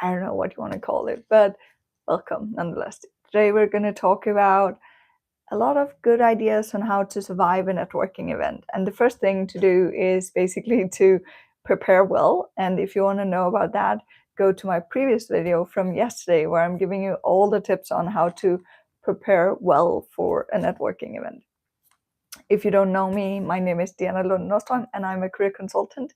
I don't know what you want to call it, but welcome nonetheless. Today we're going to talk about a lot of good ideas on how to survive a networking event. And the first thing to do is basically to prepare well. And if you want to know about that, go to my previous video from yesterday where I'm giving you all the tips on how to prepare well for a networking event. If you don't know me, my name is Diana Lund Nostrom and I'm a career consultant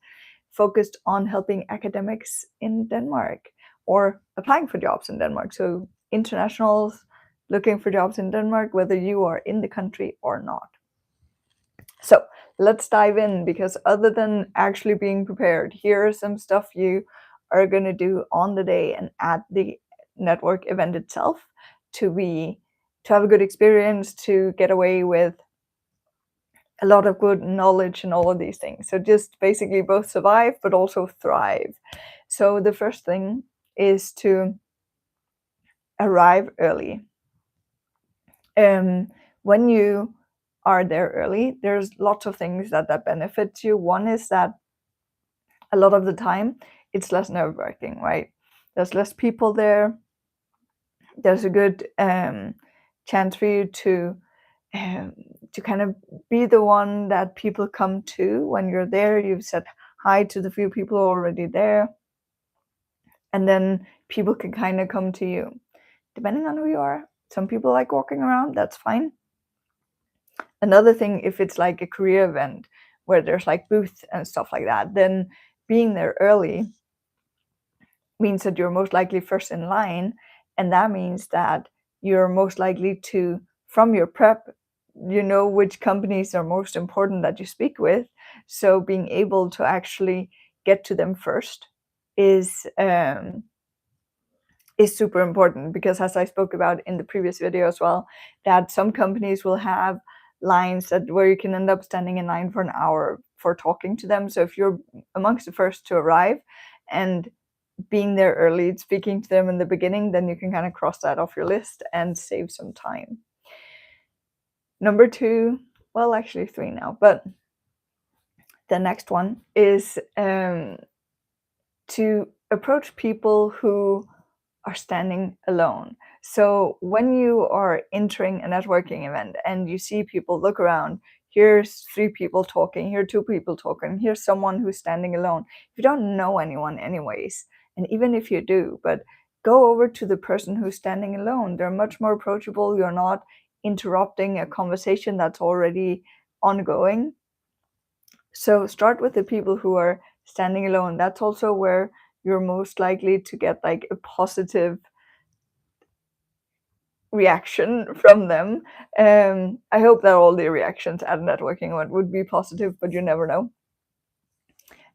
focused on helping academics in Denmark or applying for jobs in Denmark. So internationals looking for jobs in Denmark, whether you are in the country or not. So let's dive in, because other than actually being prepared, here are some stuff you are going to do on the day and at the network event itself to have a good experience, to get away with a lot of good knowledge and all of these things. So just basically both survive but also thrive. So the first thing is to arrive early. When you are there early, there's lots of things that benefits you. One is that a lot of the time it's less nerve-wracking, right? There's less people there. There's a good chance for you to kind of be the one that people come to when you're there. You've said hi to the few people already there, and then people can kind of come to you depending on who you are. Some people like walking around, that's fine. Another thing, if it's like a career event where there's like booths and stuff like that, then being there early means that you're most likely first in line, and that means that you're most likely to, from your prep, you know which companies are most important that you speak with. So being able to actually get to them first is super important, because as I spoke about in the previous video as well, that some companies will have lines where you can end up standing in line for an hour for talking to them. So if you're amongst the first to arrive and being there early, speaking to them in the beginning, then you can kind of cross that off your list and save some time. Number two, well, actually three now, but the next one is to approach people who are standing alone. So when you are entering a networking event and you see people, look around, here's three people talking, here are two people talking, here's someone who's standing alone. You don't know anyone anyways, and even if you do, but go over to the person who's standing alone. They're much more approachable. You're not interrupting a conversation that's already ongoing. So start with the people who are standing alone. That's also where you're most likely to get like a positive reaction from them. I hope that all the reactions at a networking event would be positive, but you never know.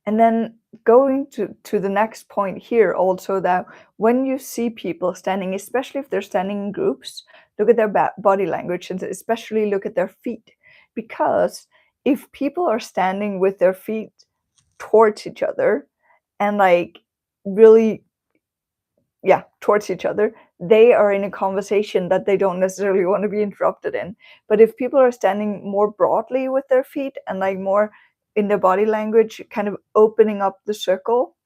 And then going to the next point here also, that when you see people standing, especially if they're standing in groups, look at their body language, and especially look at their feet. Because if people are standing with their feet towards each other and like really towards each other, they are in a conversation that they don't necessarily want to be interrupted in. But if people are standing more broadly with their feet and like more in their body language, kind of opening up the circle,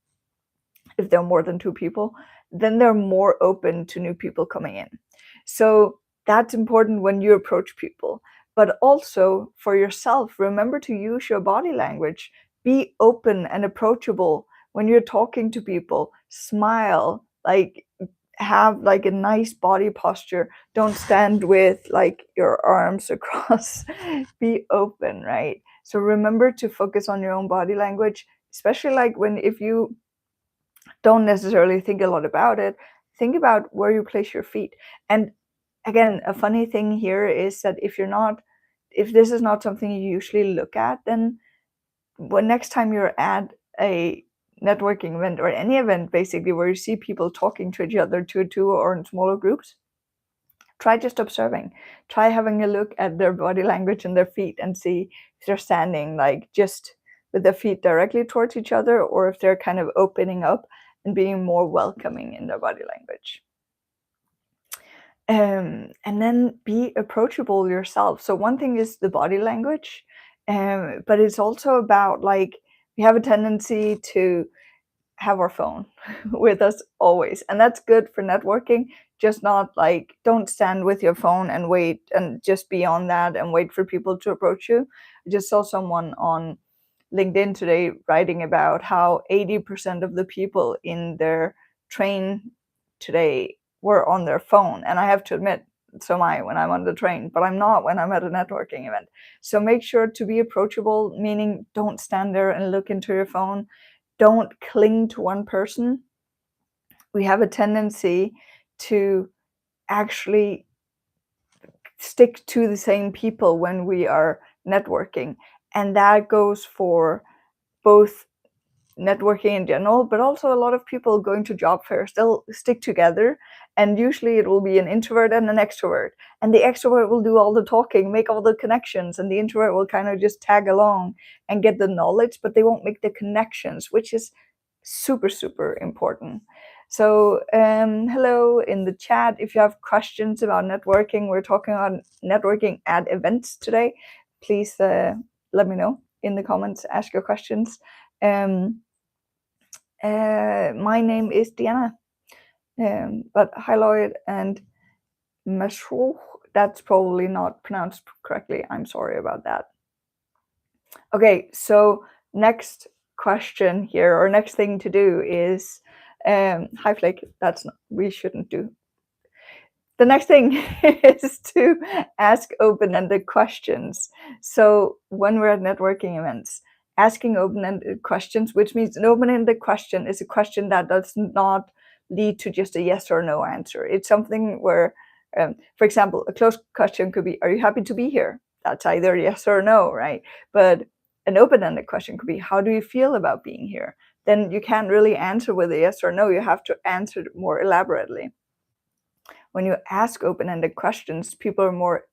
if there are more than two people, then they're more open to new people coming in. So that's important when you approach people. But also for yourself, remember to use your body language. Be open and approachable when you're talking to people. Smile, like have like a nice body posture. Don't stand with like your arms across. Be open, right? So remember to focus on your own body language, especially like if you don't necessarily think a lot about it, think about where you place your feet. And again, a funny thing here is that if this is not something you usually look at, then when next time you're at a networking event or any event basically where you see people talking to each other two or in smaller groups, try just observing. Try having a look at their body language and their feet and see if they're standing like just with their feet directly towards each other, or if they're kind of opening up and being more welcoming in their body language. And then be approachable yourself. So one thing is the body language, but it's also about like we have a tendency to have our phone with us always, and that's good for networking. Just not like, don't stand with your phone and wait and just be on that and wait for people to approach you. I just saw someone on LinkedIn today writing about how 80% of the people in their train today were on their phone. And I have to admit, so am I when I'm on the train, but I'm not when I'm at a networking event. So make sure to be approachable, meaning don't stand there and look into your phone. Don't cling to one person. We have a tendency to actually stick to the same people when we are networking. And that goes for both networking in general, but also a lot of people going to job fairs, they'll stick together, and usually it will be an introvert and an extrovert. And the extrovert will do all the talking, make all the connections, and the introvert will kind of just tag along and get the knowledge, but they won't make the connections, which is super, super important. So hello in the chat. If you have questions about networking, we're talking about networking at events today. Please let me know in the comments, ask your questions. My name is Diana, but hi Lloyd and Mashruh, that's probably not pronounced correctly. I'm sorry about that. Okay, so next question here, or next thing to do is, hi Flake, that's not, we shouldn't do. The next thing is to ask open-ended questions. So when we're at networking events, asking open-ended questions, which means an open-ended question is a question that does not lead to just a yes or no answer. It's something where, for example, a closed question could be, are you happy to be here? That's either yes or no, right? But an open-ended question could be, how do you feel about being here? Then you can't really answer with a yes or no. You have to answer more elaborately. When you ask open-ended questions, people are more,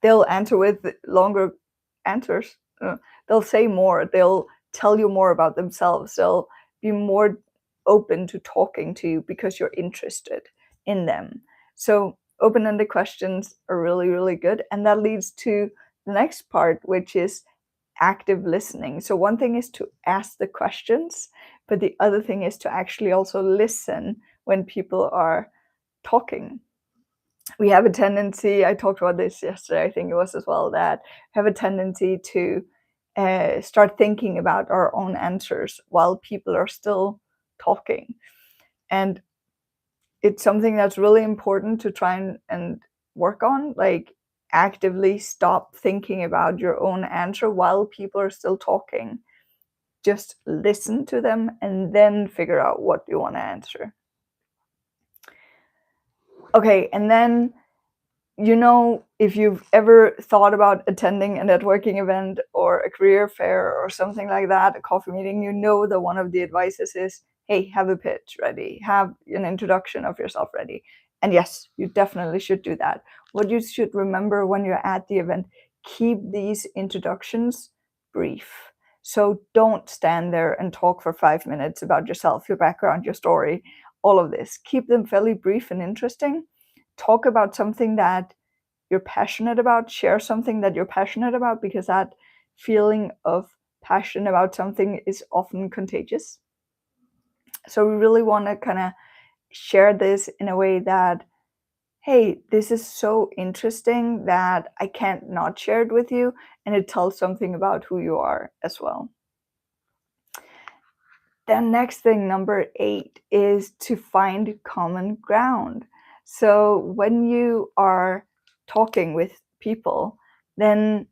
they'll answer with longer answers. They'll say more, they'll tell you more about themselves. They'll be more open to talking to you because you're interested in them. So open-ended questions are really, really good. And that leads to the next part, which is active listening. So one thing is to ask the questions, but the other thing is to actually also listen when people are talking. We have a tendency, I talked about this yesterday, I think it was as well, that have a tendency to start thinking about our own answers while people are still talking. And it's something that's really important to try and work on, like actively stop thinking about your own answer while people are still talking. Just listen to them and then figure out what you want to answer. Okay, and then, you know, if you've ever thought about attending a networking event or a career fair or something like that, a coffee meeting, you know that one of the advices is, hey, have a pitch ready, have an introduction of yourself ready. And yes, you definitely should do that. What you should remember when you're at the event, keep these introductions brief. So don't stand there and talk for 5 minutes about yourself, your background, your story, all of this. Keep them fairly brief and interesting. Talk about something that you're passionate about, share something that you're passionate about, because that feeling of passion about something is often contagious. So we really want to kind of share this in a way that, hey, this is so interesting that I can't not share it with you, and it tells something about who you are as well. Then next thing, number 8, is to find common ground. So when you are talking with people, then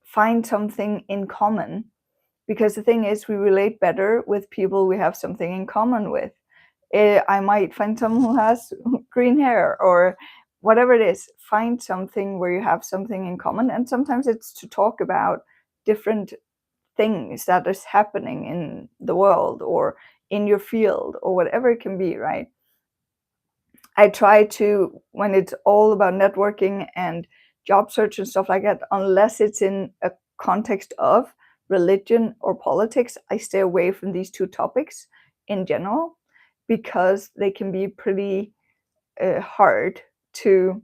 find something in common, because the thing is, we relate better with people we have something in common with. I might find someone who has green hair or whatever it is. Find something where you have something in common, and sometimes it's to talk about different things that is happening in the world or in your field or whatever it can be, right? I try to, when it's all about networking and job search and stuff like that, unless it's in a context of religion or politics, I stay away from these two topics in general, because they can be pretty hard to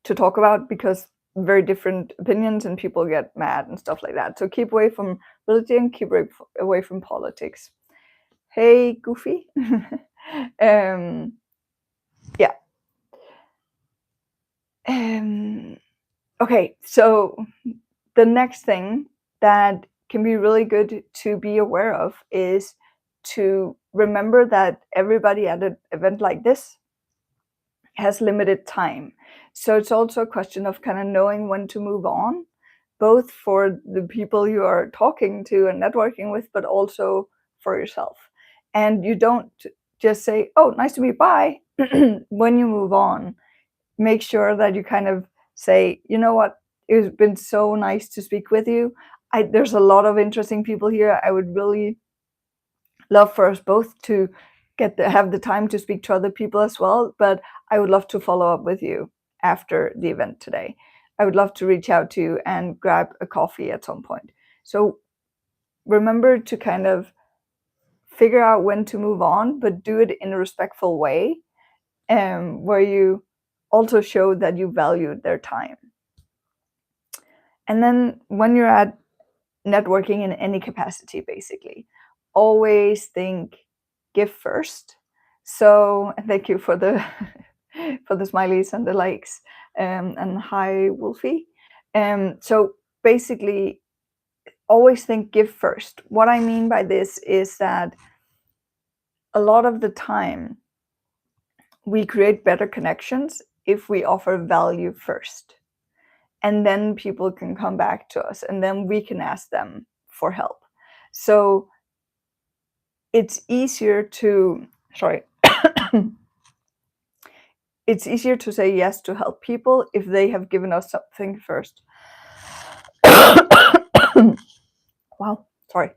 talk about, because very different opinions and people get mad and stuff like that. So keep away from religion, keep away from politics. Hey, Goofy. Yeah. Okay, so the next thing that can be really good to be aware of is to remember that everybody at an event like this has limited time. So it's also a question of kind of knowing when to move on, both for the people you are talking to and networking with, but also for yourself. And you don't just say, oh, nice to meet, bye, when you move on. Make sure that you kind of say, you know what, it's been so nice to speak with you. There's a lot of interesting people here. I would really love for us both to have the time to speak to other people as well, but I would love to follow up with you after the event today. I would love to reach out to you and grab a coffee at some point. So remember to kind of figure out when to move on, but do it in a respectful way, where you also show that you valued their time. And then when you're at networking in any capacity, basically, always think give first. So thank you for the for the smileys and the likes, and hi Wolfie. So basically, always think give first. What I mean by this is that a lot of the time we create better connections if we offer value first, and then people can come back to us, and then we can ask them for help. So it's easier to it's easier to say yes to help people if they have given us something first. Wow, sorry.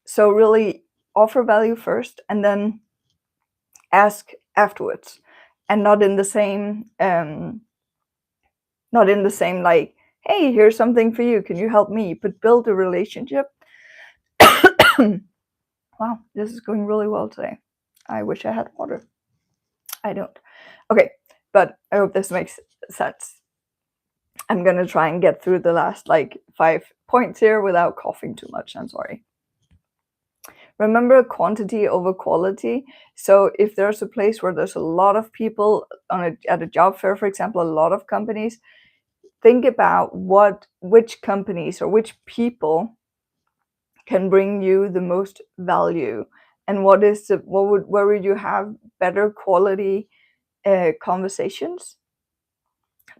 So really offer value first and then ask afterwards, and not in the same like, hey, here's something for you, can you help me? But build a relationship. Wow, this is going really well today. I wish I had water. I don't. Okay, but I hope this makes sense. I'm gonna try and get through the last like 5 points here without coughing too much. I'm sorry. Remember quantity over quality. So if there's a place where there's a lot of people at a job fair, for example, a lot of companies, think about which companies or which people can bring you the most value, and where would you have better quality conversations,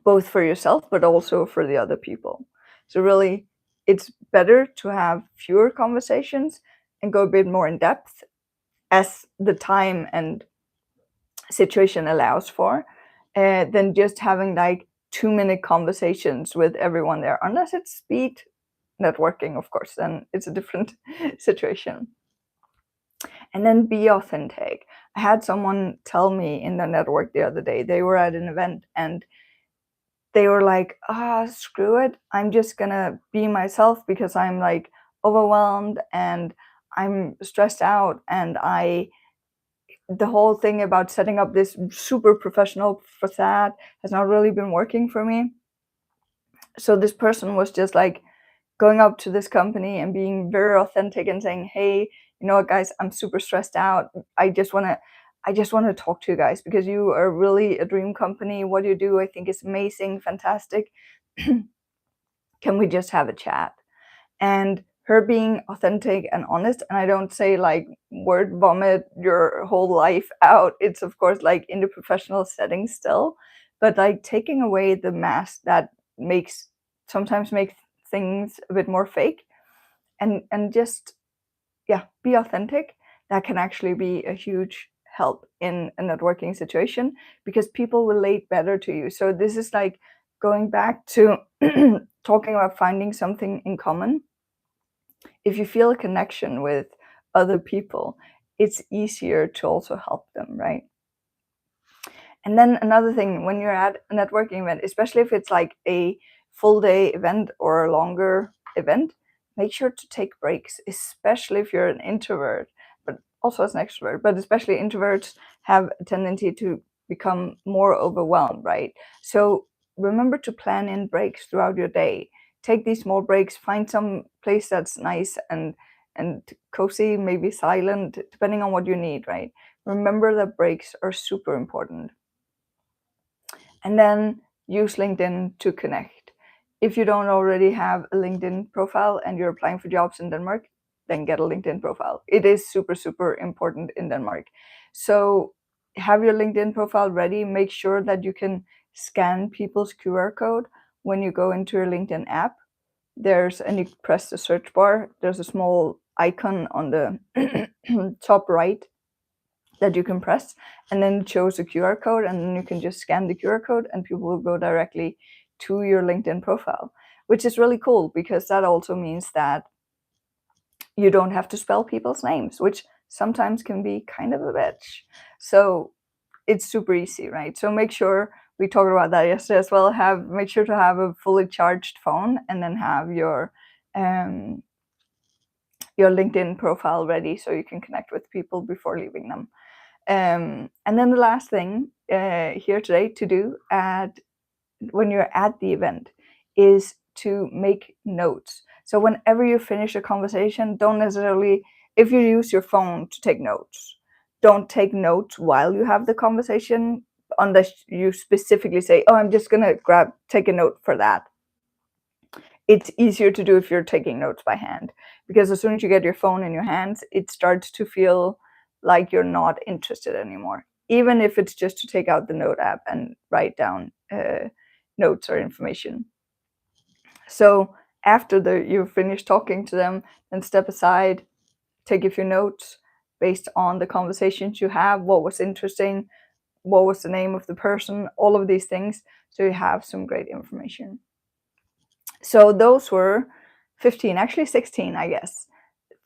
both for yourself but also for the other people. So really, it's better to have fewer conversations and go a bit more in depth as the time and situation allows for, than just having like 2-minute conversations with everyone there, unless it's speed networking, of course, then it's a different situation. And then be authentic. I had someone tell me in the network the other day, they were at an event and they were like, screw it, I'm just gonna be myself because I'm like overwhelmed and I'm stressed out, and the whole thing about setting up this super professional facade has not really been working for me. So this person was just like going up to this company and being very authentic and saying, hey, you know what, guys, I'm super stressed out. I just want to talk to you guys because you are really a dream company. What you do, I think, is amazing, fantastic. Can we just have a chat? And her being authentic and honest, and I don't say like word vomit your whole life out. It's of course like in the professional setting still, but like taking away the mask that sometimes makes things a bit more fake, and just, yeah, be authentic. That can actually be a huge help in a networking situation because people relate better to you. So this is like going back to talking about finding something in common. If you feel a connection with other people, it's easier to also help them, right? And then another thing, when you're at a networking event, especially if it's like a full day event or a longer event, make sure to take breaks, especially if you're an introvert, but also as an extrovert. But especially introverts have a tendency to become more overwhelmed, right? So remember to plan in breaks throughout your day. Take these small breaks, find some place that's nice and and cozy, maybe silent, depending on what you need, right? Remember that breaks are super important. And then use LinkedIn to connect. If you don't already have a LinkedIn profile and you're applying for jobs in Denmark, then get a LinkedIn profile. It is super, super important in Denmark. So have your LinkedIn profile ready. Make sure that you can scan people's QR code when you go into your LinkedIn app. And you press the search bar. There's a small icon on the top right that you can press, and then it shows a QR code, and then you can just scan the QR code and people will go directly to your LinkedIn profile, which is really cool because that also means that you don't have to spell people's names, which sometimes can be kind of a bitch. So it's super easy, right? So make sure, we talked about that yesterday as well, make sure to have a fully charged phone and then have your LinkedIn profile ready so you can connect with people before leaving them. And then the last thing here today to do when you're at the event is to make notes. So whenever you finish a conversation, don't necessarily, if you use your phone to take notes, don't take notes while you have the conversation unless you specifically say, oh, I'm just gonna take a note for that. It's easier to do if you're taking notes by hand, because as soon as you get your phone in your hands, it starts to feel like you're not interested anymore, even if it's just to take out the note app and write down notes or information. So after you've finished talking to them, then step aside, take a few notes based on the conversations you have, what was interesting, what was the name of the person, all of these things, so you have some great information. So those were 15, actually 16, I guess,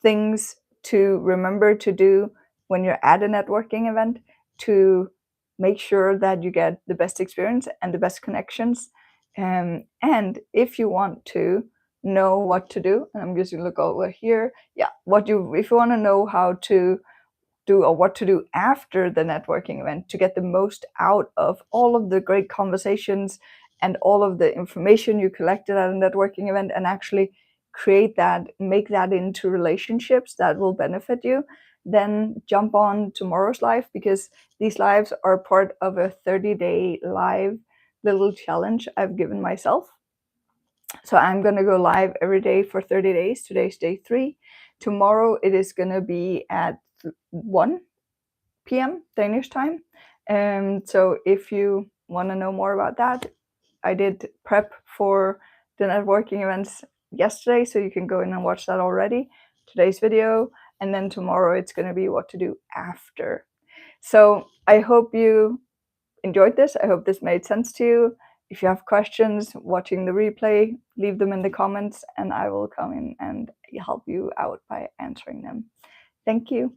things to remember to do when you're at a networking event to make sure that you get the best experience and the best connections. And if you want to know what to do, and I'm just gonna look over here. Yeah, if you want to know how to do or what to do after the networking event to get the most out of all of the great conversations and all of the information you collected at a networking event, and actually make that into relationships that will benefit you, then jump on tomorrow's live, because these lives are part of a 30-day live little challenge I've given myself. So I'm going to go live every day for 30 days. Today's day 3. Tomorrow it is going to be at 1 p.m. Danish time. So if you want to know more about that, I did prep for the networking events yesterday, so you can go in and watch that already, today's video, and then tomorrow it's going to be what to do after. So I hope you enjoyed this. I hope this made sense to you. If you have questions watching the replay, leave them in the comments and I will come in and help you out by answering them. Thank you.